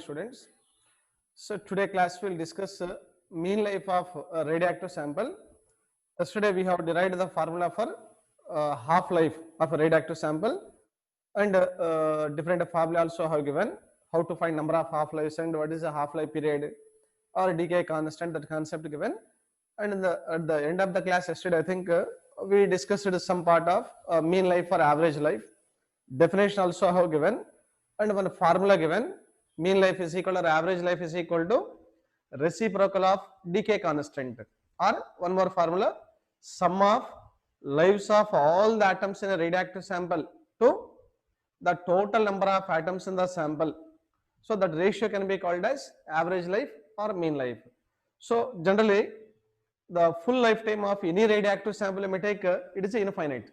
students. So today class will discuss mean life of a radioactive sample. Yesterday we have derived the formula for half life of a radioactive sample, and different formula also have given how to find number of half lives and what is the half life period or decay constant, that concept given. And at the end of the class yesterday, I think we discussed some part of mean life or average life. Definition also have given, and one formula given. Mean life is equal, or average life is equal to reciprocal of decay constant, or one more formula, sum of lives of all the atoms in a radioactive sample to the total number of atoms in the sample. So that ratio can be called as average life or mean life. So generally the full lifetime of any radioactive sample may take, it is infinite,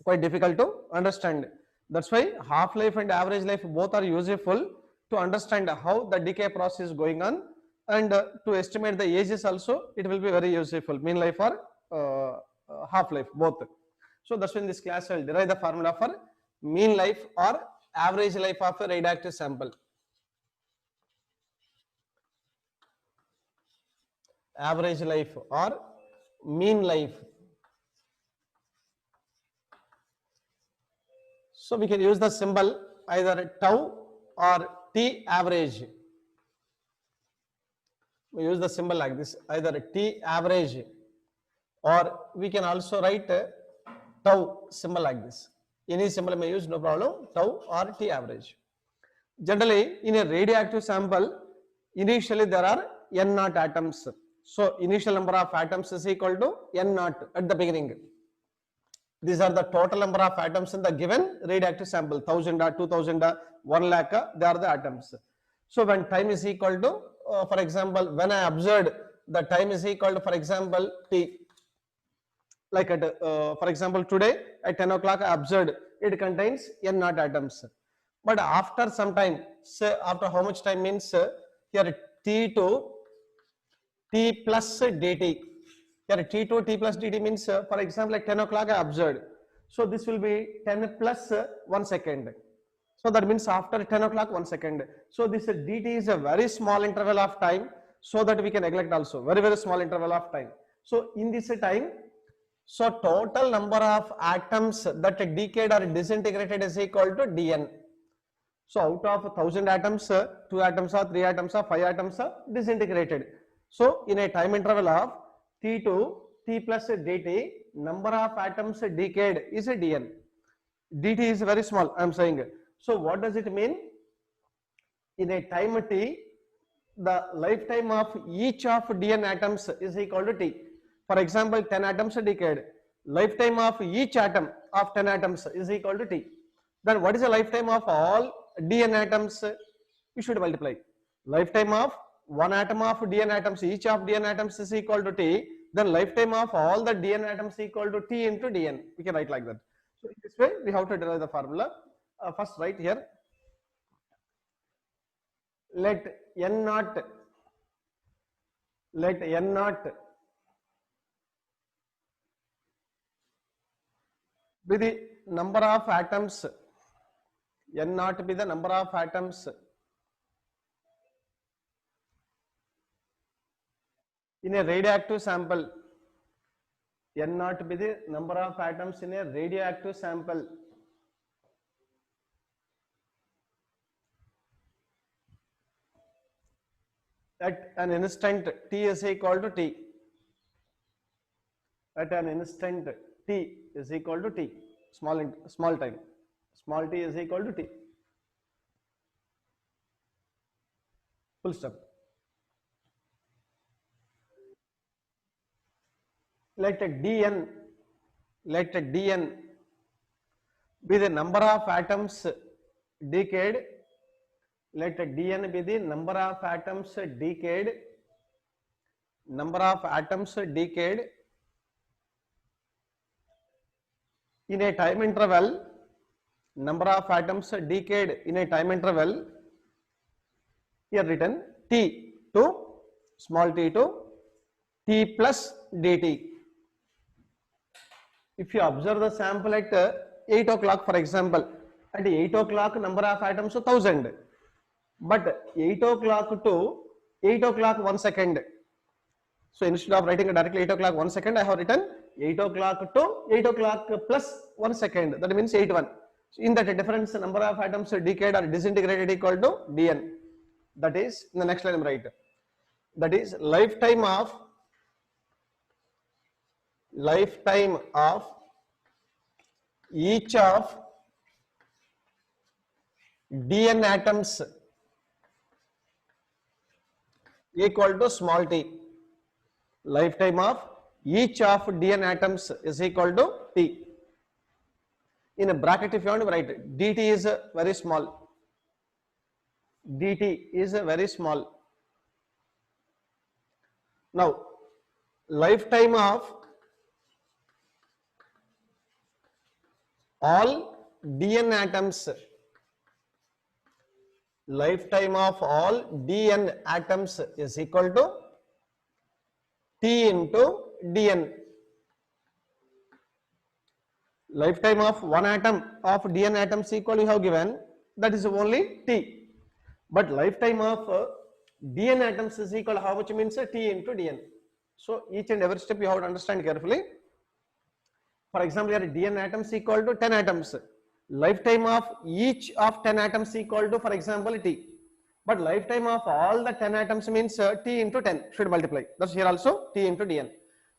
quite difficult to understand. That's why half life and average life both are useful to understand how the decay process is going on, and to estimate the ages also it will be very useful, mean life or half life both. So that's why in this class I will derive the formula for mean life or average life of a radioactive sample. Average life or mean life. So we can use the symbol either tau or T average. We use the symbol like this, either T average, or we can also write tau symbol like this. Any symbol may use, no problem, tau or T average. Generally, in a radioactive sample, initially there are N naught atoms. So initial number of atoms is equal to N naught at the beginning. These are the total number of atoms in the given radioactive sample, 1000 or 2000 or 1 lakh, they are the atoms. So when time is equal to, for example, when I observed, the time is equal to, for example, T. Like at, for example, today at 10 o'clock I observed it contains N naught atoms. But after some time, say after how much time means, here T to T plus dt. Here T to T plus dt means, for example, at 10 o'clock I observed. So this will be 10 plus 1 second. So that means after 10 o'clock 1 second. So this dt is a very small interval of time, so that we can neglect also, very small interval of time. So in this time, so total number of atoms that decayed or disintegrated is equal to dn. So out of 1000 atoms, 2 atoms or 3 atoms or 5 atoms are disintegrated. So in a time interval of T to T plus dt, number of atoms decayed is a dn. Dt is very small, I am saying. So what does it mean? In a time T, the lifetime of each of dn atoms is equal to T. For example, 10 atoms decayed. Lifetime of each atom of 10 atoms is equal to T. Then what is the lifetime of all dn atoms? You should multiply. Lifetime of one atom of dn atoms, each of dn atoms is equal to T. Then lifetime of all the dn atoms equal to T into dn. We can write like that. So in this way we have to derive the formula. First write here, let n naught be the number of atoms, n naught be the number of atoms in a radioactive sample. N naught be the number of atoms in a radioactive sample. At an instant t is equal to t. At an instant t is equal to t, small time, small t is equal to t, full stop. Let dn be the number of atoms decayed. Let dn be the number of atoms decayed. Number of atoms decayed in a time interval. Number of atoms decayed in a time interval. Here written T to small t to T plus dt. If you observe the sample at 8 o'clock, for example, at 8 o'clock number of atoms 1000. but 8 o'clock to 8 o'clock 1 second. So instead of writing directly 8 o'clock 1 second, I have written 8 o'clock to 8 o'clock plus 1 second. That means 81. So in that difference, number of atoms decayed or disintegrated equal to dn. That is in the next line write. That is lifetime of each of dn atoms equal to small t. Lifetime of each of dn atoms is equal to t. In a bracket, if you want to write, dt is very small. dt is very small. Now, lifetime of all dn atoms, lifetime of all dn atoms is equal to t into dn. Lifetime of one atom of dn atoms equal you have given, that is only t. But lifetime of dn atoms is equal how much means t into dn. So each and every step you have to understand carefully. For example, here dn atoms equal to 10 atoms. Lifetime of each of 10 atoms equal to, for example, t. But lifetime of all the 10 atoms means t into 10 should multiply. That's here also t into dn.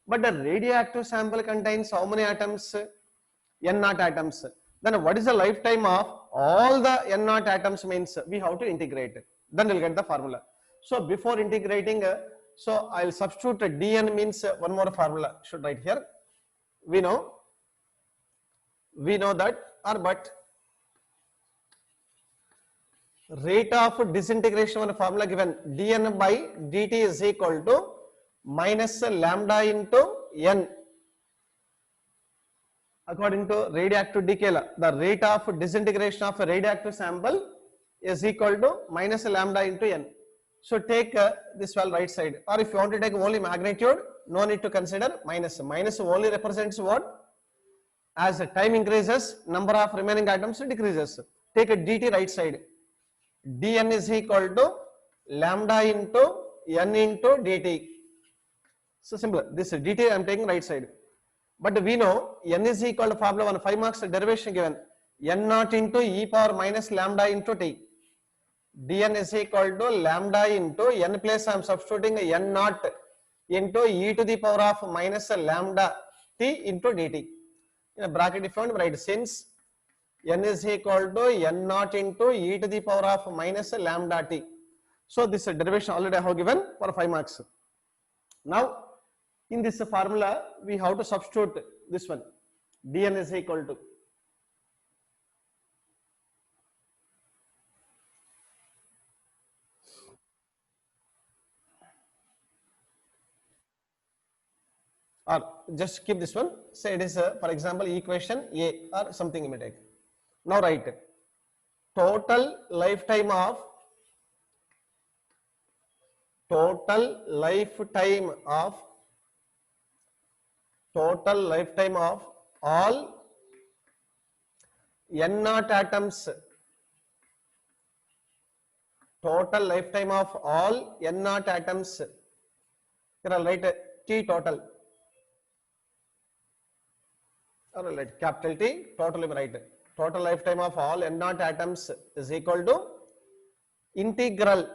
But the radioactive sample contains how many atoms? N naught atoms. Then what is the lifetime of all the N naught atoms means we have to integrate. Then we'll get the formula. So before integrating, so I'll substitute dn means one more formula should write here. We know that but rate of disintegration one formula given dn by dt is equal to minus lambda into n. According to radioactive decay law, the rate of disintegration of a radioactive sample is equal to minus lambda into n. So take this value right side, or if you want to take only magnitude, no need to consider minus. Minus only represents what? As the time increases, number of remaining atoms decreases. Take a dt right side. dn is equal to lambda into n into dt. So simple. This dt I am taking right side. But we know n is equal to formula 1, 5 marks derivation given, n naught into e power minus lambda into t. dn is equal to lambda into n place I am substituting n naught into e to the power of minus lambda t into dt. In a bracket if you want to write, since n is equal to n naught into e to the power of minus lambda t. So this derivation already I have given for 5 marks. Now in this formula we have to substitute this one, dn is equal to or just keep this one, say it is for example equation A or something you may take. Now write total lifetime of all n naught atoms, total lifetime of all n naught atoms. Here I'll write T total, or I'll write capital T total, write total lifetime of all n naught atoms is equal to integral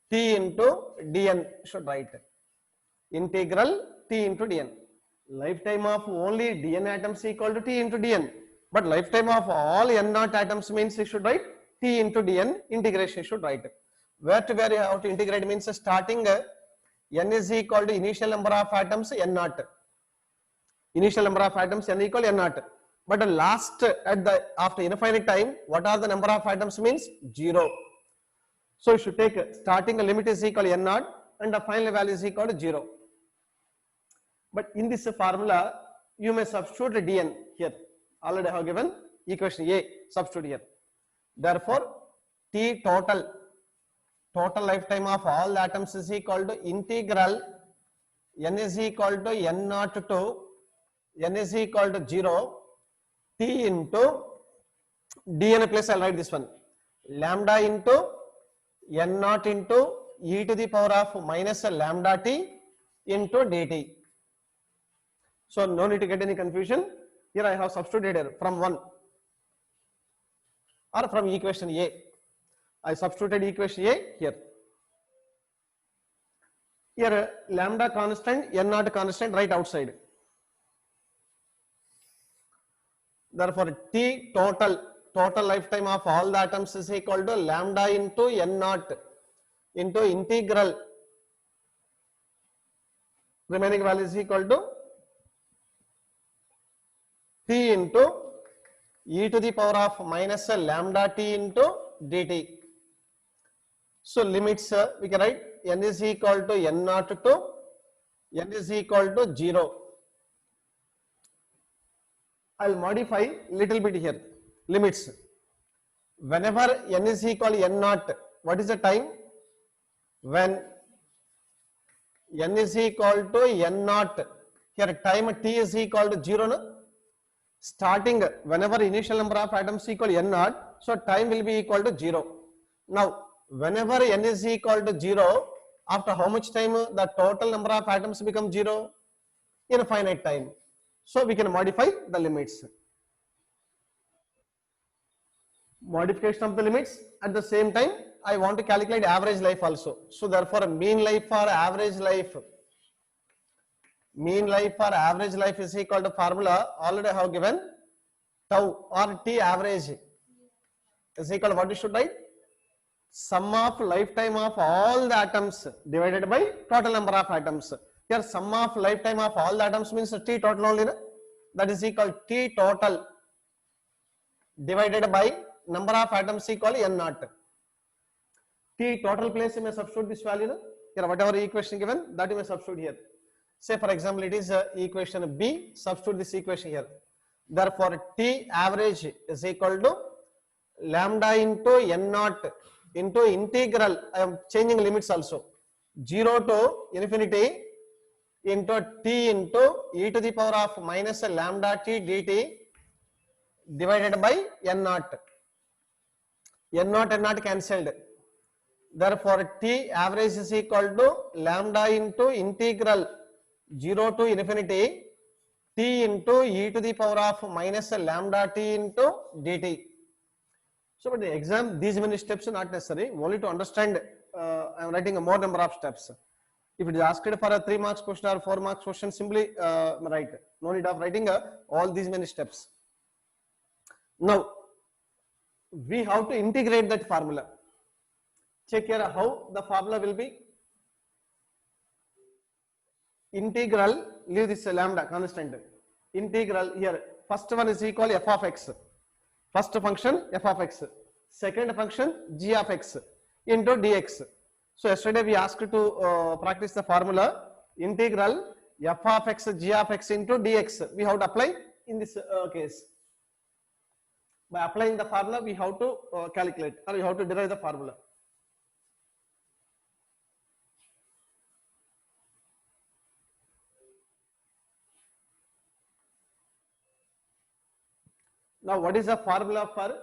T into dn, should write integral T into dn. Lifetime of only dn atoms equal to T into dn, but lifetime of all n naught atoms means you should write T into dn, integration should write. Where to where you have to integrate means starting n is equal to initial number of atoms n naught. Initial number of atoms n equal n naught. But last at the after infinite time, what are the number of atoms means 0. So you should take starting limit is equal to n naught and the final value is equal to 0. But in this formula you may substitute dn here. Already I have given equation A, substitute here. Therefore T total lifetime of all the atoms is equal to integral n is equal to n naught to n is equal to 0 T into dn plus I'll write this one, lambda into n naught into e to the power of minus lambda t into dt. So no need to get any confusion. Here I have substituted from 1 or from equation A. I substituted equation A here. Here lambda constant, n naught constant right outside. Therefore T total lifetime of all the atoms is equal to lambda into n naught into integral remaining value is equal to T into e to the power of minus lambda t into dt. So limits we can write n is equal to n naught to n is equal to 0. I'll modify little bit here. Limits. Whenever n is equal to n naught, what is the time? When n is equal to n naught, here time t is equal to 0. No? Starting whenever initial number of atoms equal to n naught, so time will be equal to 0. Now whenever n is equal to 0, after how much time the total number of atoms become 0? In a finite time. So we can modify the limits. Modification of the limits. At the same time, I want to calculate average life also. So therefore mean life or average life. Mean life or average life is equal to formula already I have given, tau or T average is equal to what you should write? Sum of lifetime of all the atoms divided by total number of atoms. Here sum of lifetime of all the atoms means T total only, na? That is equal to T total divided by number of atoms equal to n naught. T total place you may substitute this value, na? Here whatever equation given, that you may substitute here. Say for example it is equation B, substitute this equation here. Therefore T average is equal to lambda into n naught into integral, I am changing limits also, 0 to infinity into t into e to the power of minus lambda t dt divided by n naught. N naught cancelled. Therefore T average is equal to lambda into integral 0 to infinity t into e to the power of minus lambda t into dt. So for the exam, these many steps are not necessary. Only to understand, I am writing a more number of steps. If it is asked for a 3 marks question or 4 marks question, simply write. No need of writing all these many steps. Now, we have to integrate that formula. Check here how the formula will be. Integral, leave this lambda constant. Integral here, first one is equal to f of x. First function f of x, second function g of x into dx. So yesterday we asked to practice the formula integral f of x g of x into dx. We have to apply in this case. By applying the formula, we have to calculate or we have to derive the formula. Now, what is the formula for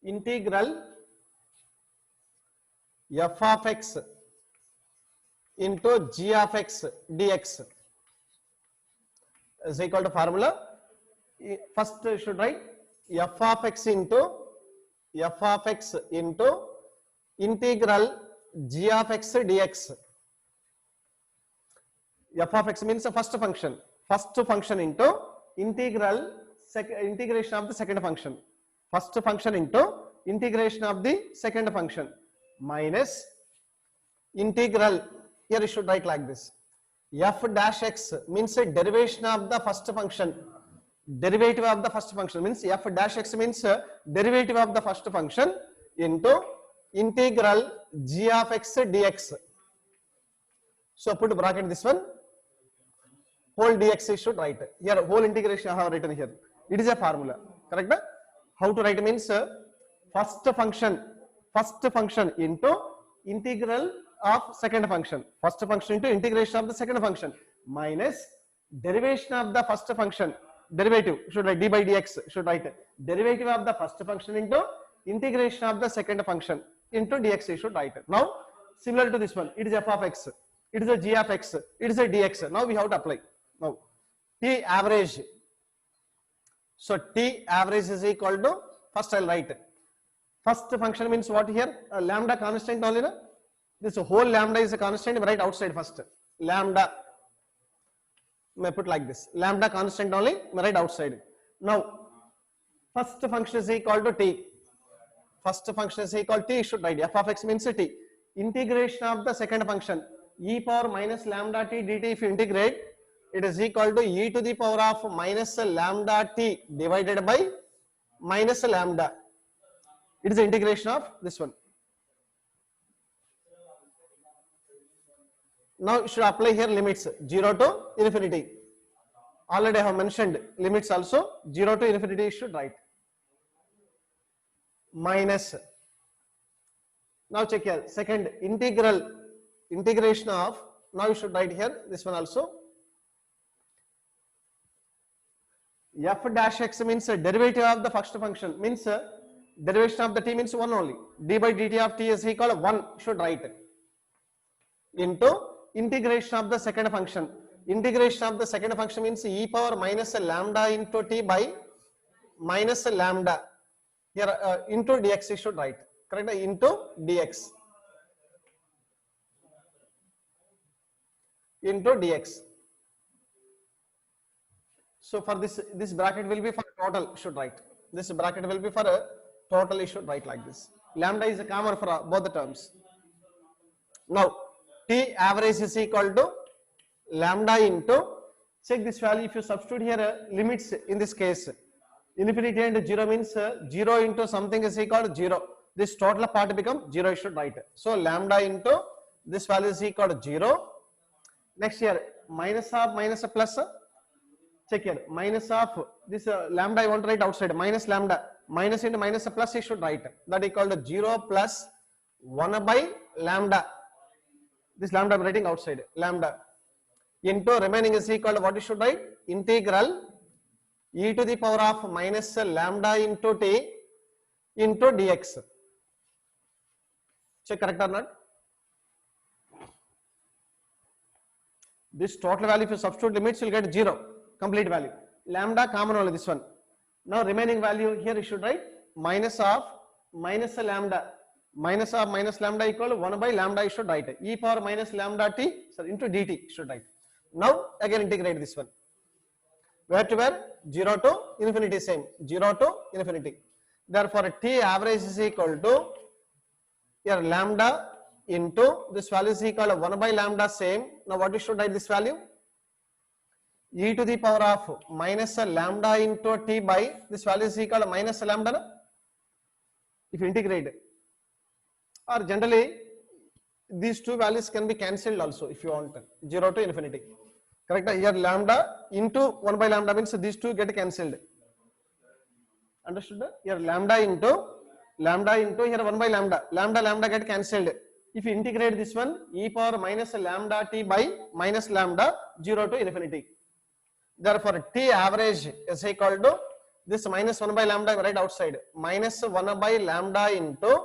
integral f of x into g of x dx is equal to formula? First you should write f of x into integral g of x dx. F of x means the first function into integral integration of the second function. First function into integration of the second function minus integral, here you should write like this, f dash x means a derivation of the first function. Derivative of the first function means f dash x means derivative of the first function into integral g of x dx. So put bracket this one, whole dx you should write. Here whole integration I have written here. It is a formula, correct? How to write means first function into integral of second function. First function into integration of the second function minus derivation of the first function. Derivative should write d by dx should write derivative of the first function into integration of the second function into dx you should write. Now similar to this one, it is f of x, it is a g of x, it is a dx. Now we have to apply. Now t average, so t average is equal to, first I'll write first function means what here, lambda constant only, na? This whole lambda is a constant, we write outside first, lambda, may put like this, lambda constant only, we write outside. Now first function is equal to t, first function is equal to t, should write f of x means t, integration of the second function e power minus lambda t dt, if you integrate, it is equal to e to the power of minus lambda t divided by minus lambda. It is the integration of this one. Now you should apply here limits 0 to infinity. Already I have mentioned limits also, 0 to infinity you should write. Minus, now check here, second integration of, now you should write here this one also, f dash x means derivative of the first function, means derivation of the t means 1 only, d by dt of t is equal to 1 should write, into integration of the second function. Integration of the second function means e power minus lambda into t by minus lambda, here into dx you should write, correct, into dx, into dx. So for this bracket will be for total, should write, this bracket will be for a total, you should write like this. Lambda is a common for both the terms. Now t average is equal to lambda into, check this value, if you substitute here limits in this case, infinity and 0 means 0 into something is equal to 0, this total part becomes 0, you should write. So lambda into this value is equal to 0. Next here minus of minus a plus, check here, minus of this lambda I want to write outside, minus lambda, minus into minus a plus you should write, that equal to 0 plus 1 by lambda, this lambda I am writing outside, lambda, into remaining is equal to what you should write, integral e to the power of minus lambda into t into dx. Check correct or not? This total value, if you substitute limits, you will get 0, complete value. Lambda common only this one. Now remaining value here you should write minus of minus lambda, minus of minus lambda equal to 1 by lambda you should write, e power minus lambda t, sorry, into dt should write. Now again integrate this one, where to where, 0 to infinity, same, 0 to infinity. Therefore t average is equal to here lambda into this value is equal to 1 by lambda, same. Now what you should write this value, e to the power of minus lambda into t by this value is equal to minus lambda, na? If you integrate, or generally these two values can be cancelled also if you want, 0 to infinity, correct. Here lambda into 1 by lambda means these two get cancelled, understood? Here lambda into here 1 by lambda, lambda get cancelled. If you integrate this one, e power minus lambda t by minus lambda, 0 to infinity. Therefore t average is equal to this minus 1 by lambda right outside, minus 1 by lambda into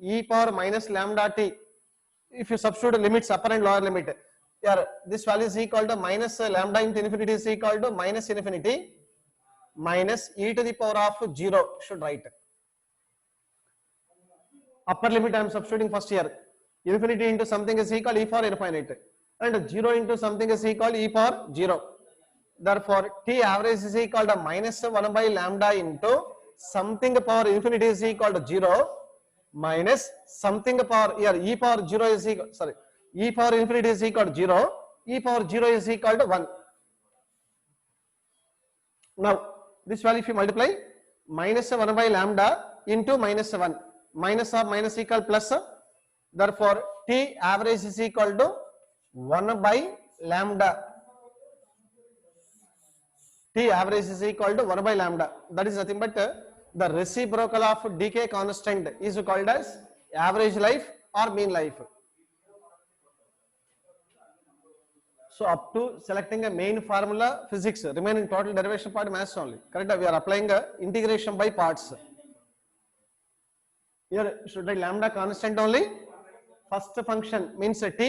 e power minus lambda t. If you substitute limits upper and lower limit, here this value is equal to minus lambda into infinity is equal to minus infinity minus e to the power of 0 should write. Upper limit I am substituting first here, infinity into something is equal e power infinite, and 0 into something is equal e power 0. Therefore t average is equal to minus 1 by lambda into something power infinity is equal to 0 minus something power, here e power 0 is equal, sorry, e power infinity is equal to 0, e power 0 is equal to 1. Now this value if you multiply, minus 1 by lambda into minus 1, minus of minus equal plus, therefore t average is equal to 1 by lambda, t average is equal to 1 by lambda, that is nothing but the reciprocal of decay constant is called as average life or mean life. So up to selecting a main formula physics, remaining total derivation part maths only, correct? We are applying a integration by parts. Here should write lambda constant only. First function means t,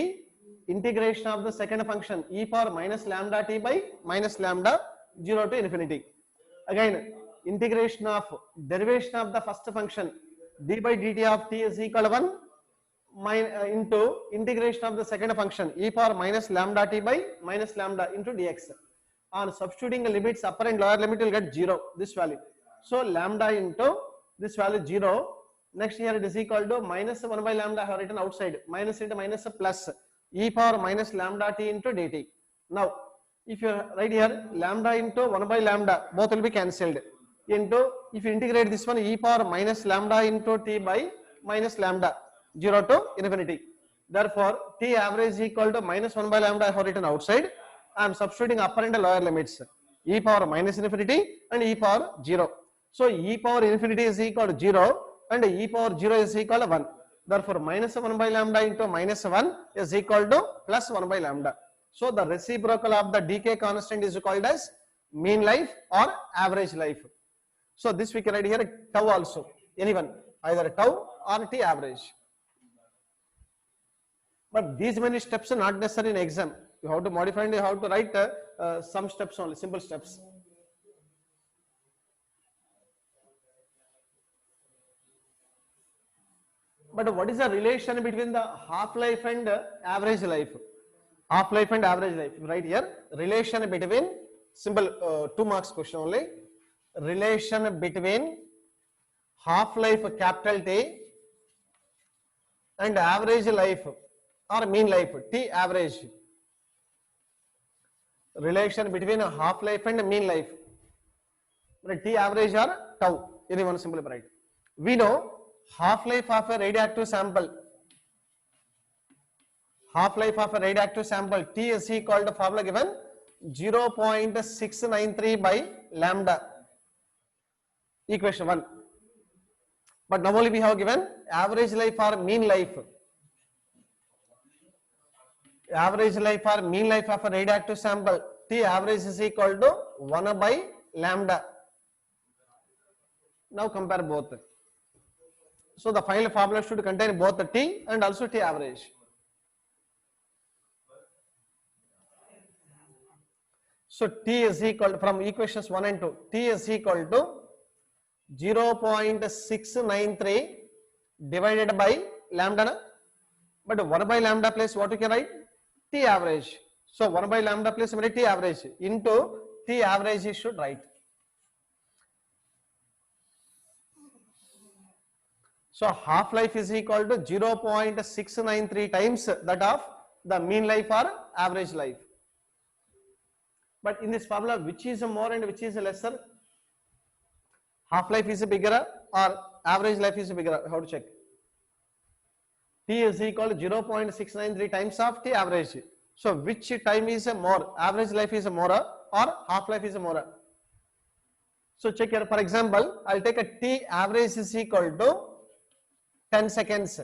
integration of the second function e power minus lambda t by minus lambda 0 to infinity. Again, integration of derivation of the first function d by dt of t is equal to 1 into integration of the second function e power minus lambda t by minus lambda into dx. On substituting the limits, upper and lower limit will get 0, this value. So lambda into this value 0. Next here it is equal to minus 1 by lambda I have written outside, minus into minus plus e power minus lambda t into dt. Now if you write here lambda into 1 by lambda, both will be cancelled, into if you integrate this one e power minus lambda into t by minus lambda 0 to infinity. Therefore t average is equal to minus 1 by lambda I have written outside. I am substituting upper and lower limits, e power minus infinity and e power 0. So e power infinity is equal to 0 and e power 0 is equal to 1. Therefore minus 1 by lambda into minus 1 is equal to plus 1 by lambda. So the reciprocal of the decay constant is called as mean life or average life. So this we can write here tau also, anyone, either tau or t average. But these many steps are not necessary in exam. You have to modify and you have to write some steps only, simple steps. But what is the relation between the half-life and average life? Half-life and average life. Right here, relation between, simple 2 marks question only. Relation between half-life capital T and average life or mean life, T average. Relation between a half-life and mean life. T average or tau. This is one simple right. We know half-life of a radioactive sample. Half-life of a radioactive sample T is equal to formula given 0.693 by lambda. Equation 1. But now only we have given average life or mean life. Average life or mean life of a radioactive sample T average is equal to 1 by lambda. Now compare both. So the final formula should contain both the T and also T average. So T is equal to, from equations 1 and 2, T is equal to 0.693 divided by lambda. But 1 by lambda plus what we can write? T average. So 1 by lambda plus T average into T average you should write. So half-life is equal to 0.693 times that of the mean life or average life. But in this formula, which is more and which is lesser? Half-life is bigger or average life is bigger? How to check? T is equal to 0.693 times of T average. So which time is more? Average life is more or half-life is more? So check here. For example, I'll take a T average is equal to 10 seconds.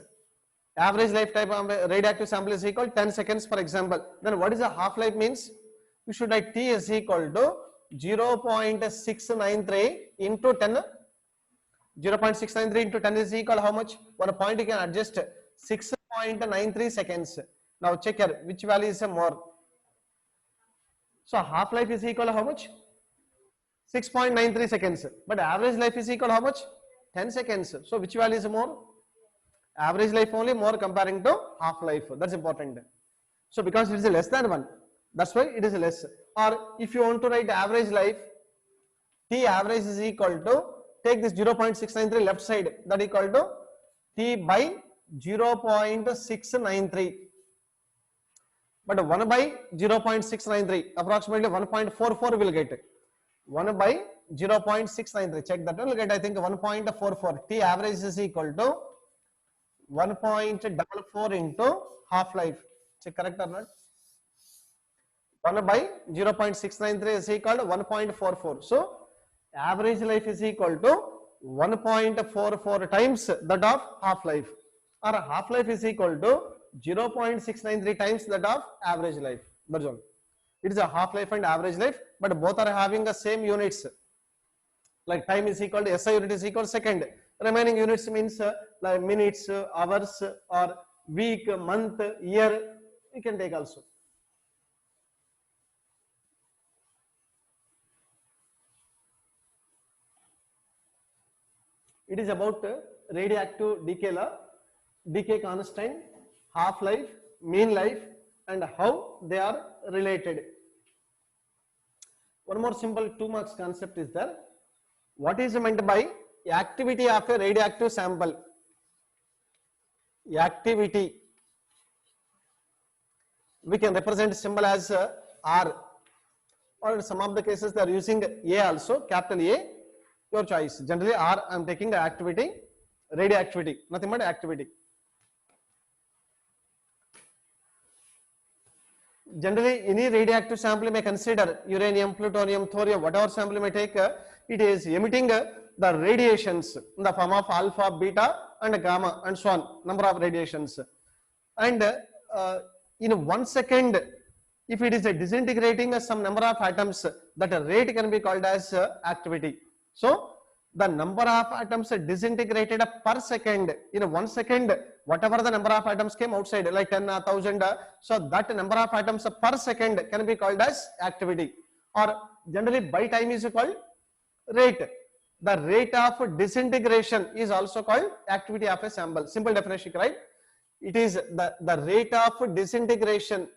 Average lifetime of a radioactive sample is equal to 10 seconds, for example. Then what is the half-life means? You should write T is equal to 0.693 into 10. 0.693 into 10 is equal to how much? 1 point you can adjust 6.93 seconds. Now check here which value is more. So half-life is equal to how much? 6.93 seconds. But average life is equal to how much? 10 seconds. So which value is more? Average life only more comparing to half-life. That's important. So because it is less than 1, that's why it is less. Or if you want to write average life, T average is equal to, take this 0.693 left side, that equal to T by 0.693. But 1 by 0.693, approximately 1.44 will get. 1 by 0.693, check that one, will get I think 1.44. T average is equal to 1.44 into half-life. Check correct or not? 1 by 0.693 is equal to 1.44. So average life is equal to 1.44 times that of half-life, or half-life is equal to 0.693 times that of average life. That's all. It is a half-life and average life, but both are having the same units. Like time is equal to SI unit is equal to second, Remaining units means like minutes, hours, or week, month, year, we can take also. It is about radioactive decay law, decay constant, half-life, mean life, and how they are related. One more simple 2 marks concept is there. What is meant by activity of a radioactive sample? Activity, we can represent symbol as R, or in some of the cases they are using A also, capital A, your choice. Generally R, I am taking the activity, radioactivity, nothing but activity. Generally any radioactive sample may consider uranium, plutonium, thorium, whatever sample may take, it is emitting the radiations in the form of alpha, beta and gamma and so on, number of radiations. And in 1 second, if it is disintegrating some number of atoms, that rate can be called as activity. So the number of atoms disintegrated per second, in 1 second, whatever the number of atoms came outside, like 10,000, so that number of atoms per second can be called as activity, or generally by time is called rate. The rate of disintegration is also called activity of a sample. Simple definition, right? It is the rate of disintegration.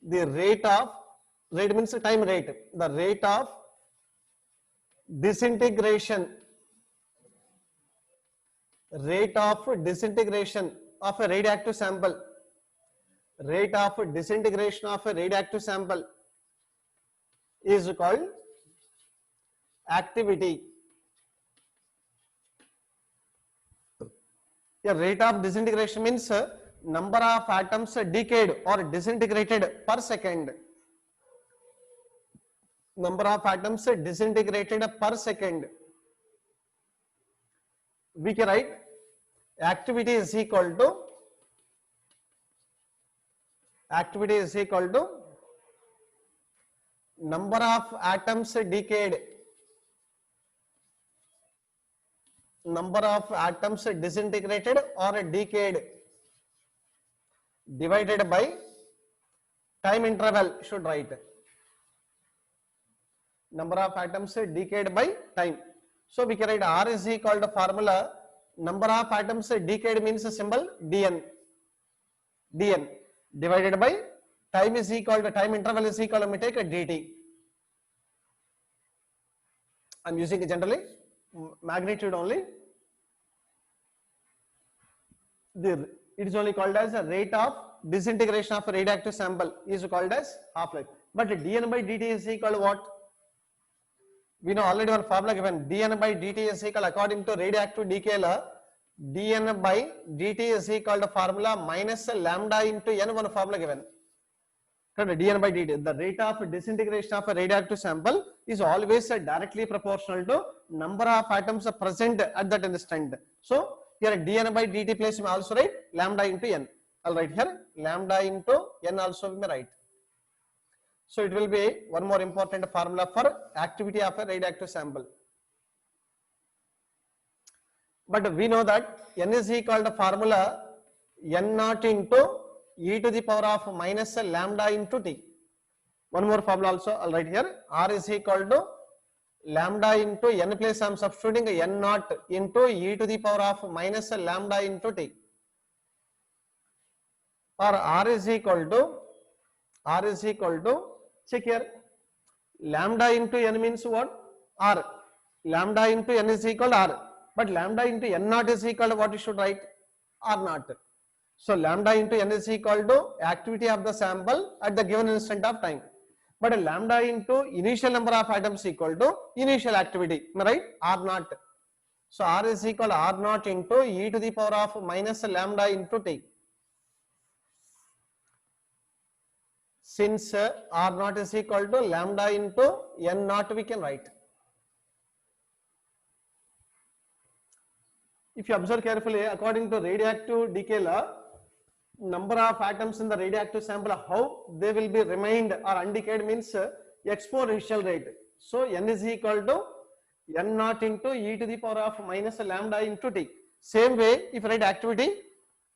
The rate of, rate means time rate, the rate of disintegration, rate of disintegration of a radioactive sample, rate of disintegration of a radioactive sample is called activity. The rate of disintegration means number of atoms decayed or disintegrated per second. Number of atoms disintegrated per second. We can write activity is equal to number of atoms decayed, number of atoms disintegrated or decayed, divided by time interval, should write number of atoms decayed by time. So we can write R is equal to formula, number of atoms decayed means symbol dn, divided by time is equal to, time interval is equal to, we take a dt. I am using generally magnitude only. It is only called as a rate of disintegration of a radioactive sample is called as half-life. But dn by dt is equal to what? We know already one formula given, dn by dt is equal, according to radioactive decay law, dn by dt is equal to formula minus lambda into n, one formula given. dn by dt, the rate of disintegration of a radioactive sample is always directly proportional to number of atoms present at that instant. So here dn by dt place may also write lambda into n. I'll write here lambda into n also we may write. So it will be one more important formula for activity of a radioactive sample. But we know that n is equal to formula n naught into e to the power of minus lambda into t. One more formula also I'll write here, R is equal to lambda into n place I am substituting n naught into e to the power of minus lambda into t, or R is equal to, check here, lambda into n means what? R. Lambda into n is equal to R, but lambda into n naught is equal to what you should write? R naught. So lambda into n is equal to activity of the sample at the given instant of time. But lambda into initial number of atoms equal to initial activity, right? R naught. So R is equal to R naught into e to the power of minus lambda into t. Since R naught is equal to lambda into n naught, we can write. If you observe carefully, according to radioactive decay law, number of atoms in the radioactive sample, how they will be remained or undecayed means exponential rate. So n is equal to n naught into e to the power of minus lambda into t. Same way, if you write activity,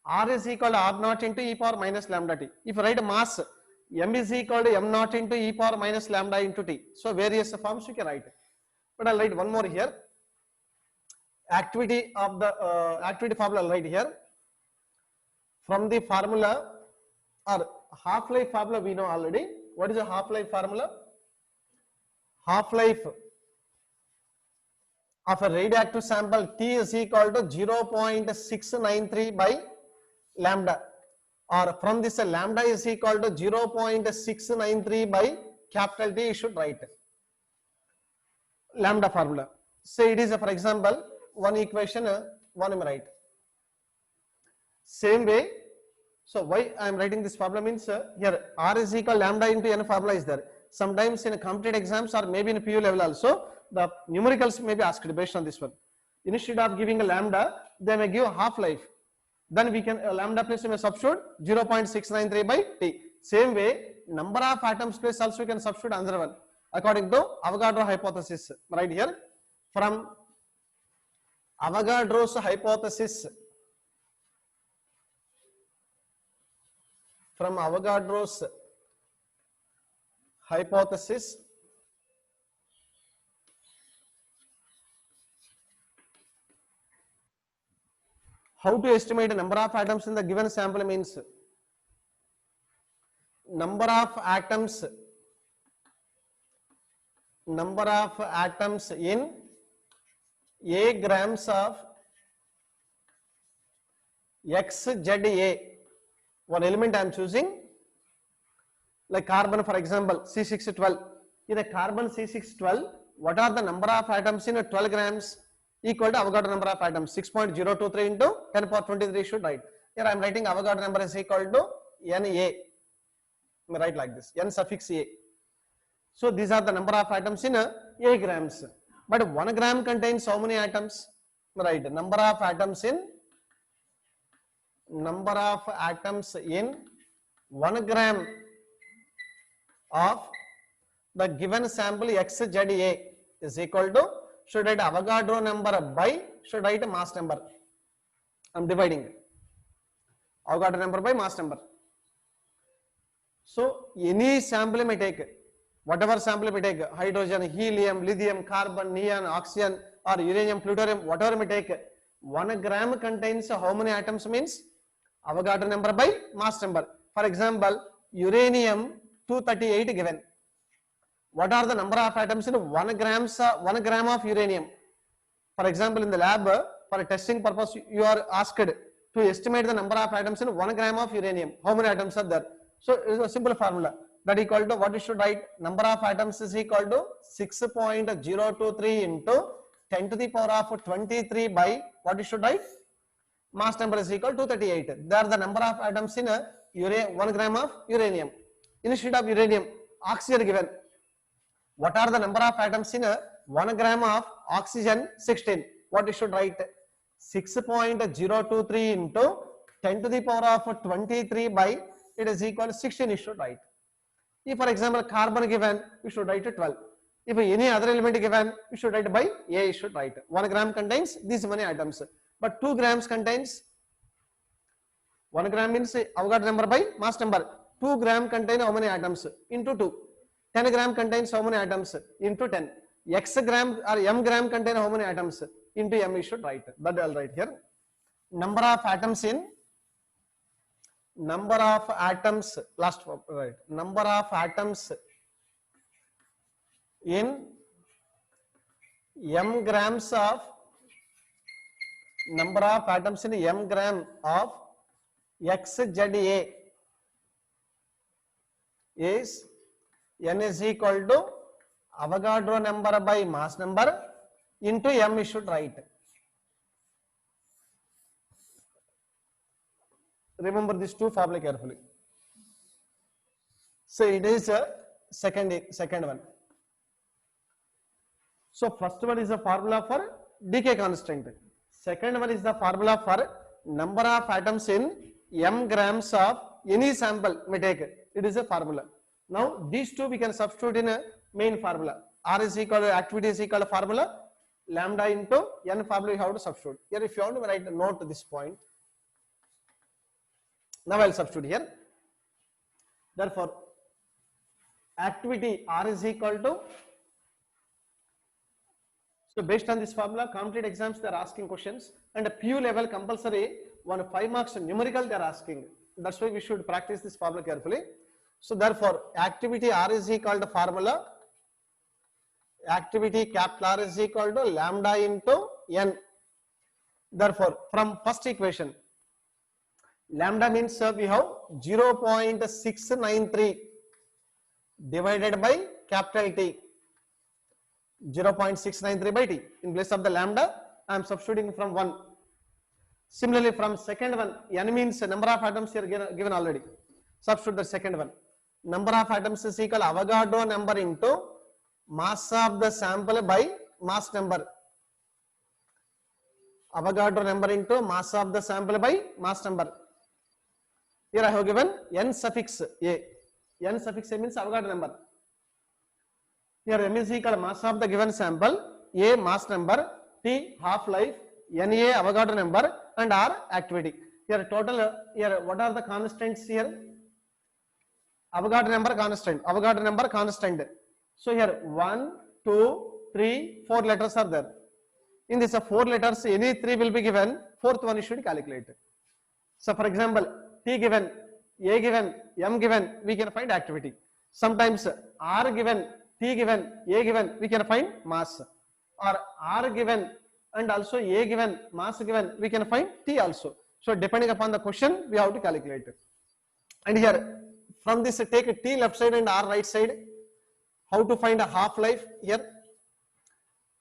r is equal to r naught into e power minus lambda t. If you write mass, m is equal to m naught into e power minus lambda into t. So various forms you can write. But I'll write one more here. Activity of the activity formula I'll write here. From the formula or half-life formula we know already. What is the half-life formula? Half-life of a radioactive sample T is equal to 0.693 by lambda, or from this lambda is equal to 0.693 by capital T, you should write lambda formula. Say it is for example one equation, one write. Same way, so why I am writing this formula means here r is equal lambda into n formula is there. Sometimes in competitive exams or maybe in PU level also, the numericals may be asked based on this one. Instead of giving a lambda, they may give half-life. Then we can lambda place we may substitute 0.693 by t. Same way, number of atoms place also we can substitute another one according to Avogadro hypothesis. Right here, from Avogadro's hypothesis, from Avogadro's hypothesis, how to estimate the number of atoms in the given sample means number of atoms in a grams of XZA. One element I am choosing, like carbon for example C612. In a carbon C612, what are the number of atoms in 12 grams equal to Avogadro number of atoms? 6.023 into 10 power 23 should write. Here I am writing Avogadro number is equal to Na. Write like this, N suffix A. So these are the number of atoms in a grams. But 1 gram contains how many atoms? Right, number of atoms in 1 gram of the given sample XZA is equal to, should write Avogadro number by, should write mass number. I am dividing Avogadro number by mass number. So any sample may take, whatever sample may take, hydrogen, helium, lithium, carbon, neon, oxygen or uranium, plutonium, whatever may take, 1 gram contains how many atoms means Avogadro number by mass number. For example, uranium 238 given. What are the number of atoms in 1 gram of uranium? For example, in the lab, for testing purpose, you are asked to estimate the number of atoms in 1 gram of uranium. How many atoms are there? So it is a simple formula. That equal to, what you should write? Number of atoms is equal to 6.023 into 10 to the power of 23 by, what you should write? Mass number is equal to 238. There are the number of atoms in 1 gram of uranium. Instead of uranium, oxygen given. What are the number of atoms in 1 gram of oxygen? 16. What you should write? 6.023 into 10 to the power of 23 by, it is equal to 16 you should write. If for example carbon given, you should write 12. If any other element given, you should write by A, you should write. 1 gram contains these many atoms. But 2 grams contains, 1 gram means Avogadro number by mass number. 2 gram contain how many atoms? Into 2. 10 gram contains how many atoms? Into 10. X gram or M gram contain how many atoms? Into M you should write. That I'll write here. Number of atoms in, number of atoms, last right, number of atoms in M grams of, number of atoms in M gram of XZA is N is equal to Avogadro number by mass number into M you should write. Remember these two formula carefully. So it is a second one. So first one is the formula for decay constant. Second one is the formula for number of atoms in M grams of any sample may take. It is a formula. Now these two we can substitute in a main formula. R is equal to activity is equal to formula. lambda into n formula you have to substitute. Here if you want to write a note to this point, now I will substitute here. Therefore, activity R is equal to, so based on this formula, competitive exams they are asking questions, and a PU level compulsory 5 marks numerical they are asking. That's why we should practice this formula carefully. So therefore, activity R is equal to formula, activity capital R is equal to lambda into n. Therefore, from first equation, lambda means we have 0.693 divided by capital T, 0.693 by T. In place of the lambda, I am substituting from 1. Similarly, from second one, n means number of atoms here given already. Substitute the second one. Number of atoms is equal Avogadro number into mass of the sample by mass number. Avogadro number into mass of the sample by mass number. Here I have given n suffix a. N suffix a means Avogadro number. Here m is equal mass of the given sample, a mass number, t half life, na Avogadro number, and r activity. Here total, here what are the constants here? Avogadro number constant. Avogadro number constant. So here 1, 2, 3, 4 letters are there. In this 4 letters, any 3 will be given. Fourth one you should calculate. So for example, T given, A given, M given, we can find activity. Sometimes R given, T given, A given, we can find mass. Or R given and also A given, mass given, we can find T also. So depending upon the question, we have to calculate. And here, from this take a T left side and R right side. How to find a half-life here?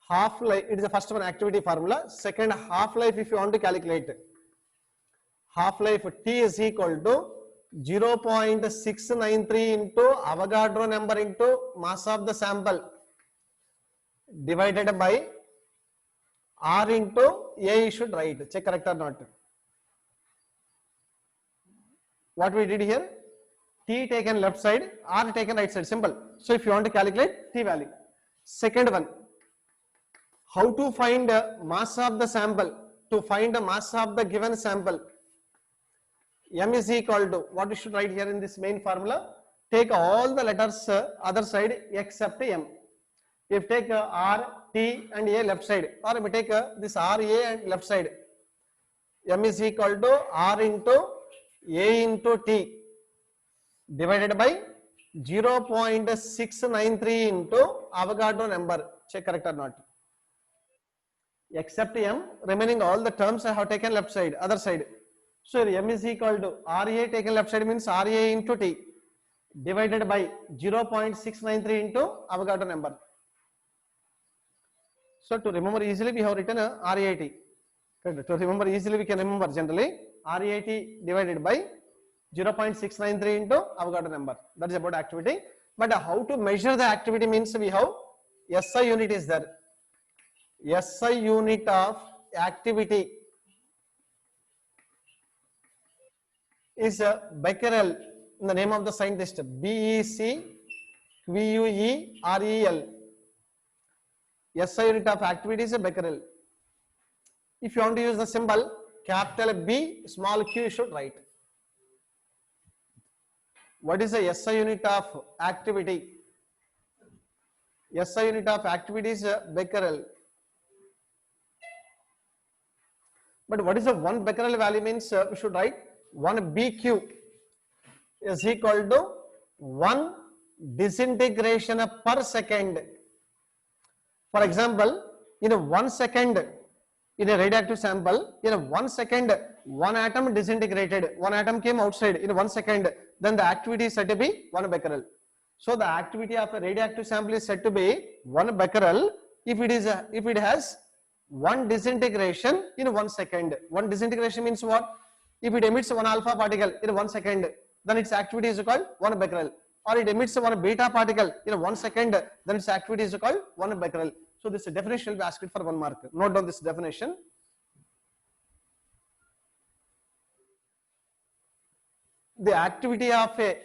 Half-life, it is the first one activity formula. Second, half-life if you want to calculate. Half-life T is equal to 0.693 into Avogadro number into mass of the sample divided by R into A you should write. Check correct or not. What we did here? T taken left side, R taken right side, simple. So if you want to calculate T value. Second one, how to find mass of the sample? To find the mass of the given sample, M is equal to, what you should write here in this main formula? Take all the letters other side except M. If take R, T and A left side, or if we take this R, A and left side, M is equal to R into A into T divided by 0.693 into Avogadro number. Check correct or not. Except M, remaining all the terms I have taken left side, other side. So M is equal to RA taken left side means RA into T divided by 0.693 into Avogadro number. So to remember easily, we have written RAT. To remember easily, we can remember generally RAT divided by 0.693 into Avogadro number. That is about activity. But how to measure the activity means we have SI unit is there. SI unit of activity is Becquerel, in the name of the scientist, Becquerel. SI unit of activity is Becquerel. If you want to use the symbol capital B, small q, you should write. What is the SI unit of activity? SI unit of activity is Becquerel. But what is the 1 Becquerel value means we should write 1 BQ is equal to 1 disintegration per second. For example, in a 1 second in a radioactive sample, in a 1 second 1 atom disintegrated, 1 atom came outside in 1 second, then the activity is said to be 1 Becquerel. So the activity of a radioactive sample is said to be 1 Becquerel if it has 1 disintegration in 1 second. 1 disintegration means what? If it emits 1 alpha particle in 1 second, then its activity is called 1 Becquerel. Or it emits 1 beta particle in 1 second, then its activity is called 1 Becquerel. So this definition will be asked for 1 mark. Note down this definition. The activity of a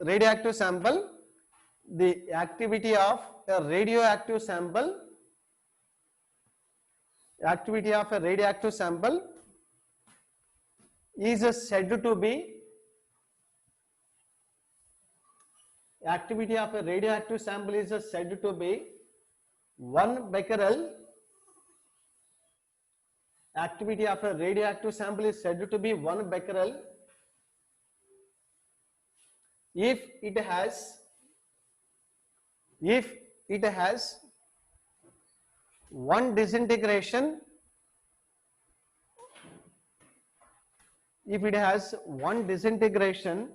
radioactive sample, the activity of a radioactive sample activity of a radioactive sample is said to be activity of a radioactive sample is said to be 1 becquerel. Activity of a radioactive sample is said to be 1 becquerel if it has one disintegration, if it has one disintegration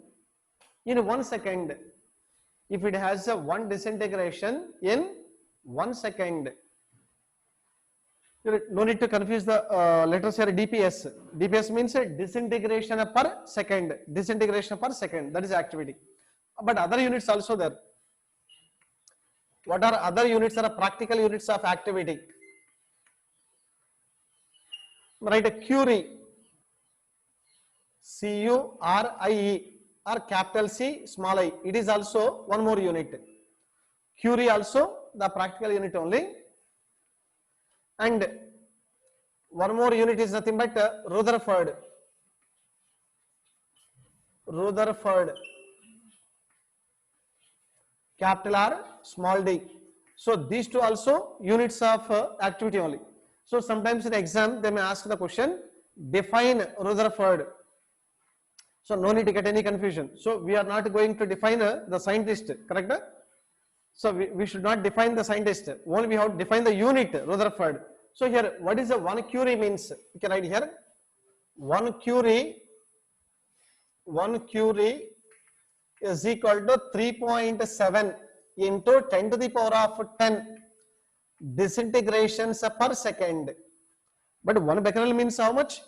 in 1 second, if it has a one disintegration in 1 second. No need to confuse the letters here. DPS. DPS means disintegration per second. Disintegration per second. That is activity. But other units also there. What are other units? Are practical units of activity. Write a Curie. Curie or capital C small I. It is also one more unit. Curie also the practical unit only. And one more unit is nothing but Rutherford. Rutherford, capital R, small d. So these two also units of activity only. So sometimes in exam they may ask the question, define Rutherford. So no need to get any confusion. So we are not going to define the scientist, correct? So we should not define the scientist. Only we have to define the unit, Rutherford. So here, what is the 1 Curie means? You can write here. 1 Curie is equal to 3.7 into 10 to the power of 10 disintegrations per second. But 1 becquerel means how much?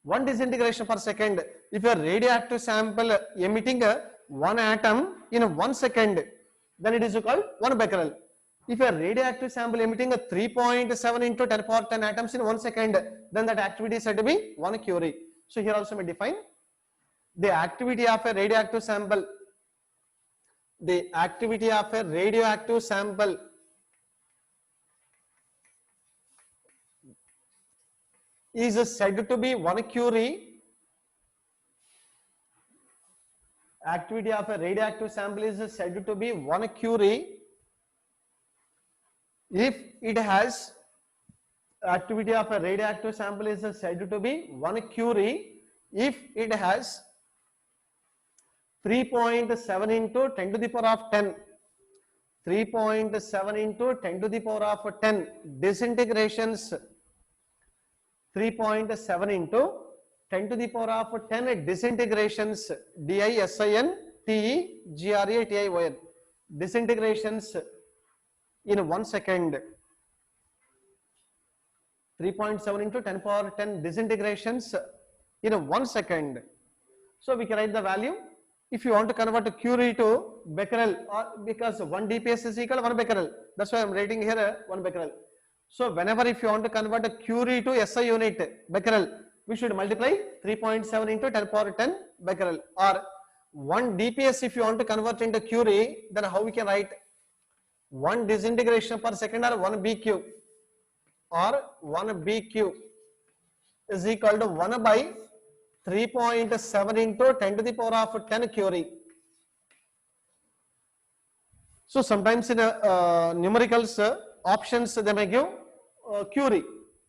1 disintegration per second. If a radioactive sample emitting 1 atom in 1 second, then it is called 1 becquerel. If a radioactive sample emitting 3.7 into 10 power 10 atoms in 1 second, then that activity is said to be 1 Curie. So here also we define the activity of a radioactive sample. The activity of a radioactive sample is said to be 1 Curie. Activity of a radioactive sample is said to be 1 Curie if it has activity of a radioactive sample is said to be 1 Curie if it has 3.7 into 10 to the power of 10 3.7 into 10 to the power of 10 disintegrations 3.7 into 10 to the power of 10 disintegrations DISINTEGRATION disintegrations in 1 second 3.7 into 10 power 10 disintegrations in 1 second. So we can write the value. If you want to convert a Curie to becquerel, or because 1 DPS is equal to 1 becquerel, that's why I am writing here 1 becquerel. So whenever if you want to convert a Curie to SI unit becquerel, we should multiply 3.7 into 10 power 10 becquerel, or 1 DPS if you want to convert into Curie, then how we can write 1 disintegration per second or 1 BQ, or 1 BQ is equal to 1 by 3.7 into 10 to the power of 10 Curie. So sometimes in numericals options they may give Curie,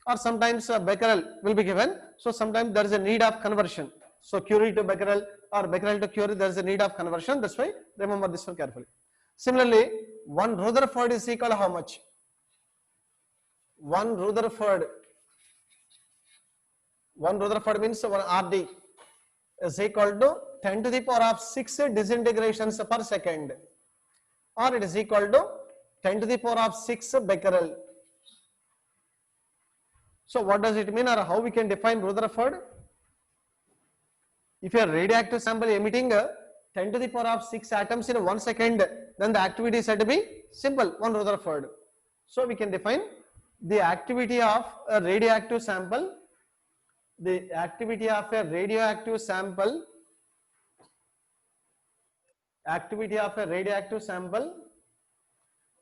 or sometimes becquerel will be given. So sometimes there is a need of conversion. So Curie to becquerel or becquerel to Curie, there is a need of conversion. That's why remember this one carefully. Similarly, 1 Rutherford is equal to how much? 1 Rutherford means 1 RD is equal to 10 to the power of 6 disintegrations per second, or it is equal to 10 to the power of 6 becquerel. So what does it mean, or how we can define Rutherford? If a radioactive sample emitting 10 to the power of 6 atoms in 1 second, then the activity is said to be simple, 1 Rutherford. So we can define the activity of a radioactive sample. The activity of a radioactive sample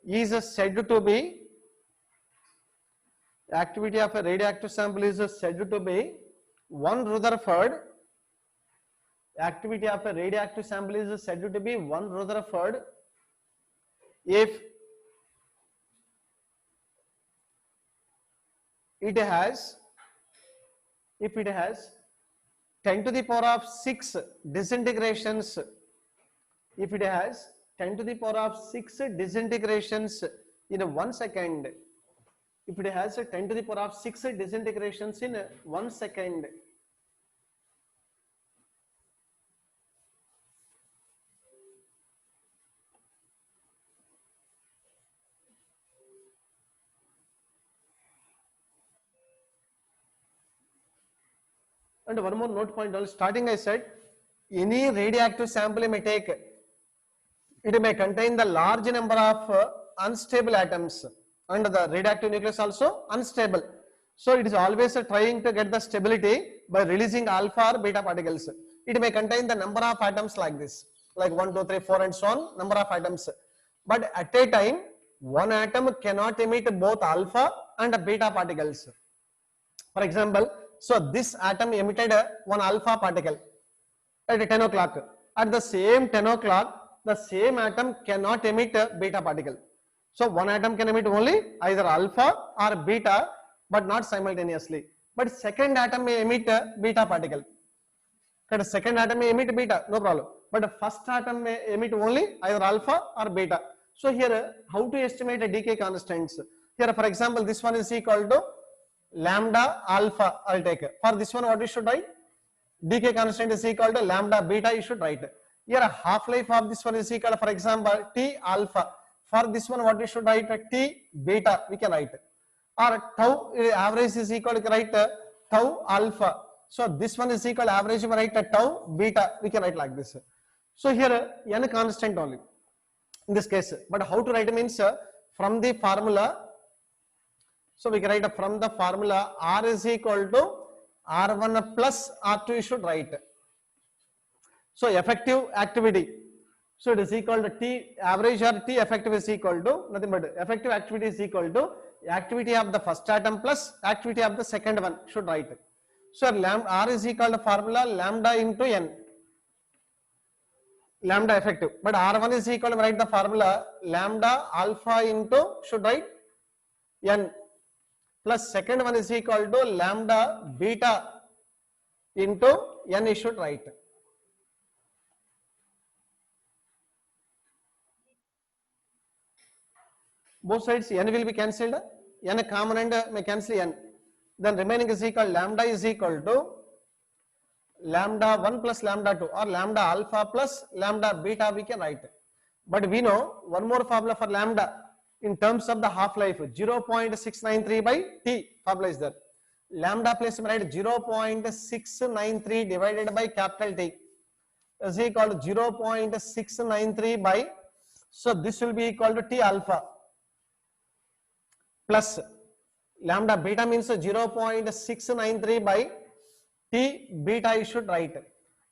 is said to be Activity of a radioactive sample is said to be 1 Rutherford. Activity of a radioactive sample is said to be 1 Rutherford if it has 10 to the power of 6 disintegrations. If it has 10 to the power of 6 disintegrations in 1 second, if it has 10 to the power of 6 disintegrations in 1 second, and one more note point, starting I said any radioactive sample may take, it may contain the large number of unstable atoms, and the radioactive nucleus also unstable. So it is always trying to get the stability by releasing alpha or beta particles. It may contain the number of atoms like this, like 1, 2, 3, 4 and so on, number of atoms. But at a time, one atom cannot emit both alpha and beta particles. For example, so this atom emitted one alpha particle at 10 o'clock. At the same 10 o'clock, the same atom cannot emit a beta particle. So one atom can emit only either alpha or beta, but not simultaneously. But second atom may emit a beta particle. The second atom may emit beta, no problem. But the first atom may emit only either alpha or beta. So here, how to estimate a decay constants? Here, for example, this one is equal to lambda alpha. I'll take. For this one, what we should write? Decay constant is equal to lambda beta. You should write. Here, half life of this one is equal to, for example, T alpha. For this one, what we should write? T beta. We can write. Or tau average is equal to write tau alpha. So this one is equal to average. We write tau beta. We can write like this. So here n constant only in this case. But how to write means from the formula. So we can write from the formula R is equal to R1 plus R2 you should write. So effective activity. So it is equal to T average or T effective is equal to nothing but effective activity is equal to activity of the first atom plus activity of the second one should write. So lambda R is equal to formula lambda into N. Lambda effective. But R1 is equal to write the formula lambda alpha into should write N. Plus second one is equal to lambda beta into N you should write. Both sides N will be cancelled, N common and may cancel N. Then remaining is equal lambda is equal to lambda 1 plus lambda 2 or lambda alpha plus lambda beta we can write. But we know one more formula for lambda. In terms of the half-life, 0.693 by T formula is there. Lambda place write 0.693 divided by capital T is equal to 0.693 by, so this will be equal to T alpha plus lambda beta means 0.693 by T beta you should write.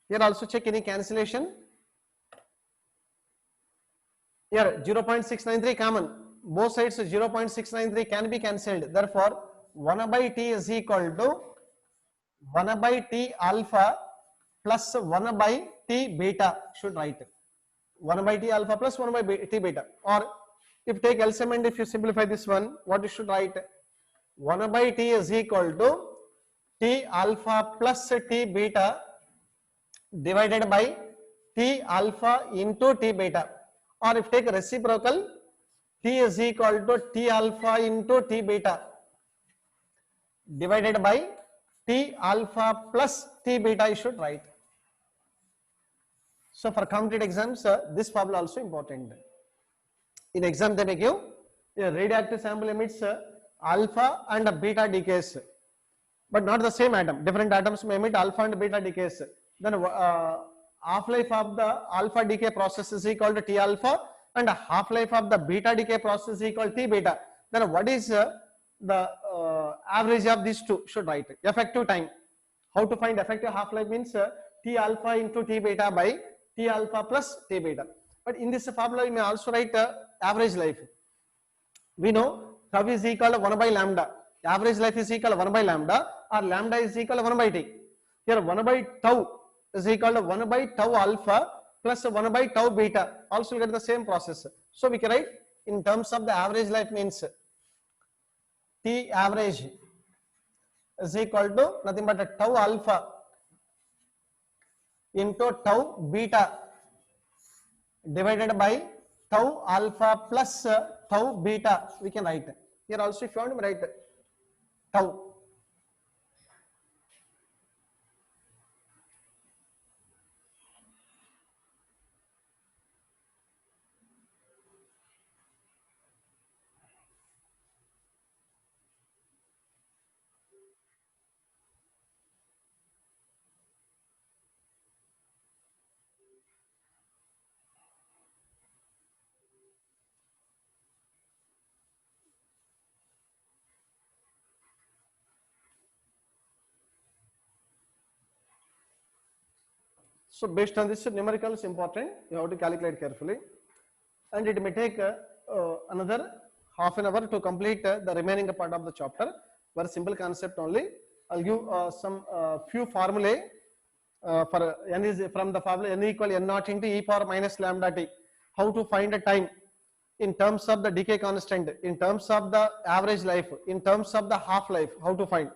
Here also check any cancellation. Here 0.693 common. Both sides 0.693 can be cancelled. Therefore, 1 by T is equal to 1 by T alpha plus 1 by T beta should write. 1 by T alpha plus 1 by T beta. Or if take LCM and if you simplify this one, what you should write? 1 by T is equal to T alpha plus T beta divided by T alpha into T beta. Or if take reciprocal, T is equal to T alpha into T beta divided by T alpha plus T beta you should write. So for competitive exams, this formula also important. In exam they may give a radioactive sample emits alpha and beta decays, but not the same atom. Different atoms may emit alpha and beta decays. Then half-life of the alpha decay process is equal to T alpha and half-life of the beta decay process is equal to T beta. Then what is the average of these two should write. Effective time. How to find effective half-life means T alpha into T beta by T alpha plus T beta. But in this formula, you may also write average life. We know tau is equal to 1 by lambda. average life is equal to 1 by lambda, or lambda is equal to 1 by t. Here 1 by tau is equal to 1 by tau alpha plus 1 by tau beta. Also get the same process. So we can write in terms of the average life means T average is equal to nothing but a tau alpha into tau beta divided by tau alpha plus tau beta. We can write here also. If you want to write tau. So based on this, numerical is important. You have to calculate carefully, and it may take another half an hour to complete the remaining part of the chapter. Very simple concept only. I'll give some few formulae for n is from the formula n equal n naught into e power minus lambda t. How to find a time in terms of the decay constant, in terms of the average life, in terms of the half life. How to find,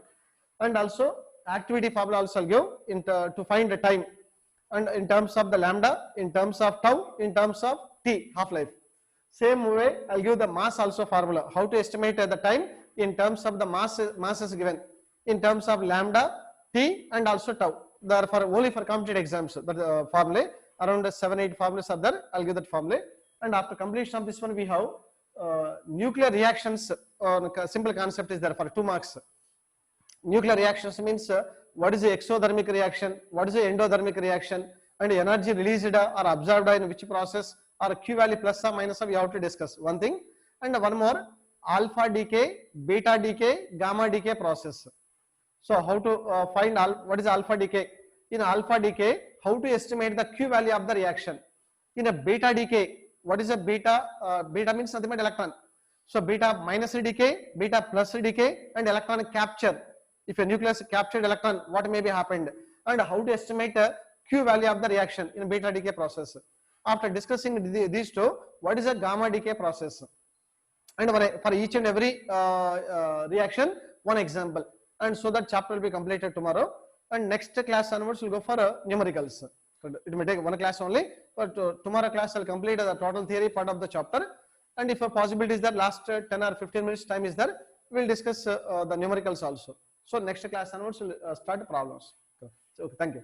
and also activity formula also I'll give to find the time. And in terms of the lambda, in terms of tau, in terms of t, half-life. Same way, I'll give the mass also formula. How to estimate the time in terms of the masses given, in terms of lambda, t, and also tau. Therefore, only for competitive exams, the formula, around 7-8 formulas are there. I'll give that formula. And after completion of this one, we have nuclear reactions. Simple concept is there for 2 marks. Nuclear reactions means what is the exothermic reaction, what is the endothermic reaction, and energy released or absorbed in which process, or Q value plus or minus, we have to discuss one thing. And one more, alpha decay, beta decay, gamma decay process. So how to find what is alpha decay? In alpha decay, how to estimate the Q value of the reaction? In a beta decay, what is a beta? Beta means nothing but electron. So beta minus decay, beta plus decay, and electron capture. If a nucleus captured electron, what may be happened, and how to estimate a Q value of the reaction in beta decay process. After discussing these two, what is a gamma decay process? And for each and every reaction, one example. And so that chapter will be completed tomorrow. And next class onwards, we'll go for numericals. So it may take one class only, but tomorrow class I'll complete the total theory part of the chapter. And if a possibility is that last 10 or 15 minutes time is there, we'll discuss the numericals also. So next class onwards we'll start problems. So thank you.